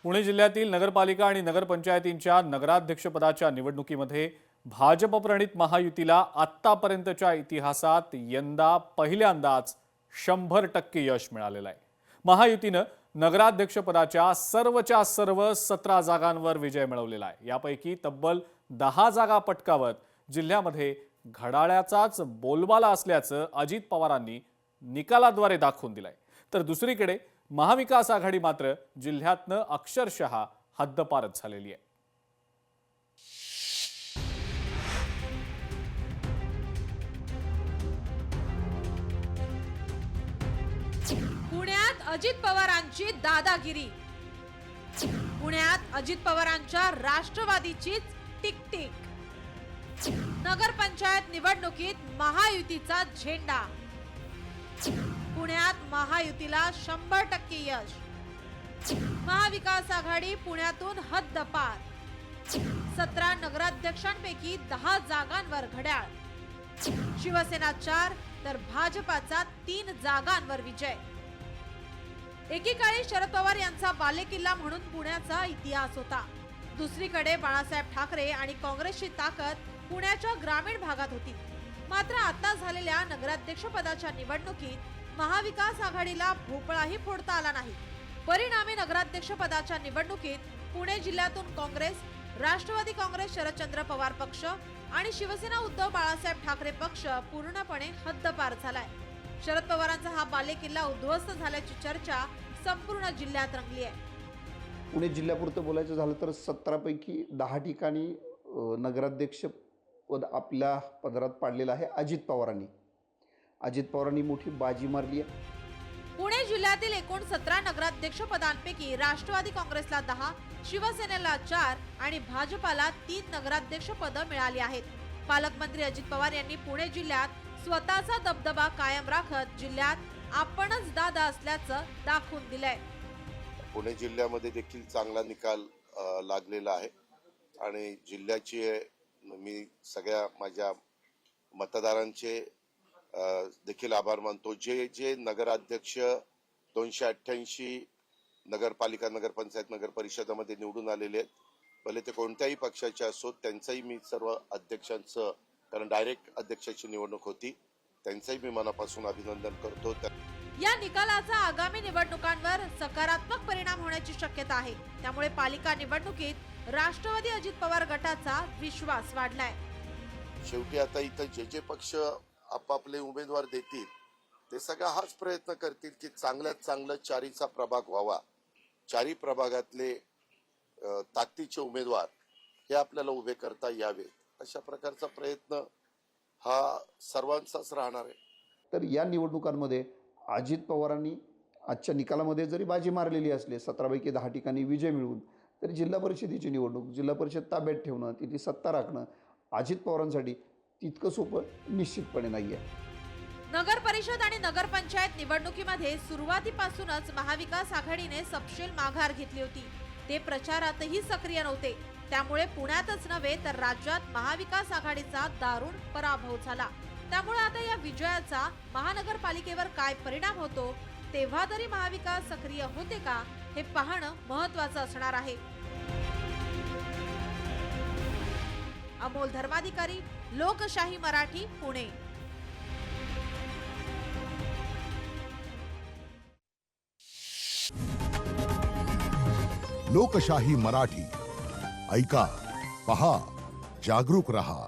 पुणे जिल्ह्यातील नगरपालिका आणि नगरपंचायतींच्या नगराध्यक्षपदाच्या निवडणुकीमध्ये भाजपप्रणित महायुतीला आत्तापर्यंतच्या इतिहासात यंदा पहिल्यांदाच 100% यश मिळालेलं आहे। महायुतीनं नगराध्यक्षपदाच्या सर्वच्या सर्व 17 जागांवर विजय मिळवलेला आहे। यापैकी तब्बल 10 जागा पटकावत जिल्ह्यामध्ये घड्याळाचाच बोलबाला असल्याचं अजित पवारांनी निकालाद्वारे दाखवून दिलंय। तर दुसरीकडे महाविकास आघाडी मात्र जिल्ह्यातनं अक्षरशः हद्दपारच झालेली आहे। पुण्यात अजित पवारांची दादागिरी, पुण्यात अजित पवारांच्या राष्ट्रवादीचीच टिकटिक, नगरपंचायत निवडणुकीत महायुतीचा झेंडा, पुण्यात महायुतीला 100% यश, महाविकास आघाडी पुण्यातून हद्दपार, 17 नगराध्यक्षांपैकी 10 जागांवर घड्याळ, शिवसेना 4 तर भाजपाचा 3 जागांवर विजय। एकीकाळी शरद पवार यांचा बालेकिल्ला म्हणून पुण्याचा इतिहास होता। दुसरीकडे बाळासाहेब ठाकरे आणि काँग्रेसची ताकद पुण्याच्या ग्रामीण भागात होती। मात्र आता झालेल्या नगराध्यक्ष पदाच्या निवडणुकीत महाविकास आघाडीला भोपळाही फोडता आला नाही। परिणामी नगराध्यक्ष पदाच्या निवडणुकीत पुणे जिल्ह्यातून काँग्रेस, राष्ट्रवादी काँग्रेस शरदचंद्र पवार पक्ष आणि शिवसेना उद्धव बाळासाहेब ठाकरे पक्ष पूर्णपणे हद्दपार झालाय। शरद पवारांचा हा बालेकिल्ला उद्ध्वस्त झाल्याची चर्चा संपूर्ण जिल्ह्यात रंगली आहे। पुणे जिल्ह्यापुरतं बोलायचं झालं तर 17 पैकी 10 ठिकाणी नगराध्यक्ष पद आपल्या पदरात पाडलेलं आहे अजित पवारांनी मोठी बाजी मारली आहे। पुणे जिल्ह्यातील एकूण 17 नगराध्यक्ष पदांपैकी राष्ट्रवादी काँग्रेसला 10, शिवसेनेला 4 आणि भाजपाला 3 नगराध्यक्ष पद मिळाली आहेत। पालकमंत्री अजित पवार यांनी पुणे जिल्ह्यात स्वतःचा दबदबा कायम राखत जिल्ह्यात आपणच दादा असल्याचं दाखवून दिलंय। पुणे जिल्ह्यामध्ये देखील चांगला निकाल लागलेला आहे आणि जिल्ह्याची मी सगळ्या माझ्या मतदारांचे देखील आभार मानतो। जे नगराध्यक्ष 288 नगरपालिका, नगरपंचायत, नगरपरिषदामध्ये निवडून आलेले आहेत, भले ते कोणत्याही पक्षाचे असो, त्यांचाही मी सर्व अध्यक्षांचं, कारण डायरेक्ट अध्यक्षाची निवडणूक होती, त्यांचाही मी मनापासून अभिनंदन करतो। या निकालाचा आगामी निवडणुकांवर सकारात्मक परिणाम होण्याची शक्यता आहे। त्यामुळे पालिका निवडणुकीत राष्ट्रवादी अजित पवार गटाचा विश्वास वाढलाय। शेवटी आता इथं जे पक्ष आपापले उमेदवार देतील ते सगळा हाच प्रयत्न करतील की चांगल्यात चांगलं चारीचा प्रभाग व्हावा, चारी प्रभागातले ताकदीचे उमेदवार हे आपल्याला उभे करता यावे, अशा प्रकारचा प्रयत्न हा सर्वांचाच राहणार आहे। तर या निवडणुकांमध्ये अजित पवारांनी आजच्या निकालामध्ये जरी बाजी मारलेली असली, 17 पैकी 10 ठिकाणी विजय मिळवून, तरी जिल्हा परिषदेची निवडणूक, जिल्हा परिषद ताब्यात ठेवणं, तिथे सत्ता राखणं अजित पवारांसाठी तितकं सोपं निश्चितपणे नाहीये। नगर परिषद आणि नगरपंचायत निवडणुकीमध्ये सुरुवातीपासूनच महाविकास आघाडीने सपशेल माघार घेतली होती। ते प्रचारातही सक्रिय नव्हते। त्यामुळे पुण्यातच नव्हे तर राज्यात महाविकास आघाडीचा दारुण पराभव झाला। त्यामुळे आता या विजयाचा महानगरपालिकेवर काय परिणाम होतो, तेव्हा तरी महाविकास सक्रिय होते का हे पाहणं महत्त्वाचं असणार आहे। अमोल धर्माधिकारी, लोकशाही मराठी, पुणे। लोकशाही मराठी ऐका, पहा, जागरूक रहा।